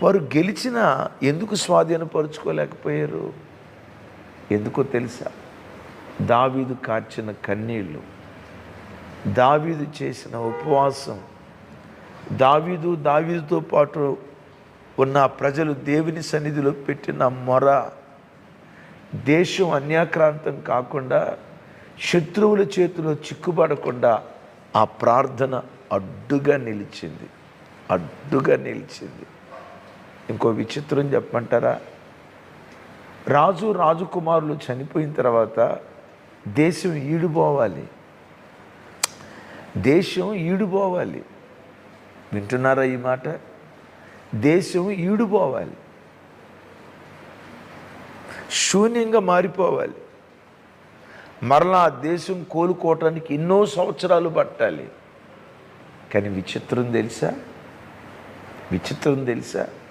వారు గెలిచినా ఎందుకు స్వాధీనపరుచుకోలేకపోయారు? ఎందుకో తెలుసా? దావీదు కార్చిన కన్నీళ్ళు, దావీదు చేసిన ఉపవాసం, దావీదుతో పాటు ఉన్న ప్రజలు దేవుని సన్నిధిలో పెట్టిన మొర, దేశం అన్యాక్రాంతం కాకుండా, శత్రువుల చేతిలో చిక్కుపడకుండా ఆ ప్రార్థన అడ్డుగా నిలిచింది. ఇంకో విచిత్రం చెప్పమంటారా? రాజకుమారులు చనిపోయిన తర్వాత దేశం ఈడిపోవాలి. వింటున్నారా ఈ మాట? దేశం ఈడిపోవాలి, శూన్యంగా మారిపోవాలి. మరలా ఆ దేశం కోలుకోవటానికి ఎన్నో సంవత్సరాలు పట్టాలి. కానీ విచిత్రం తెలుసా?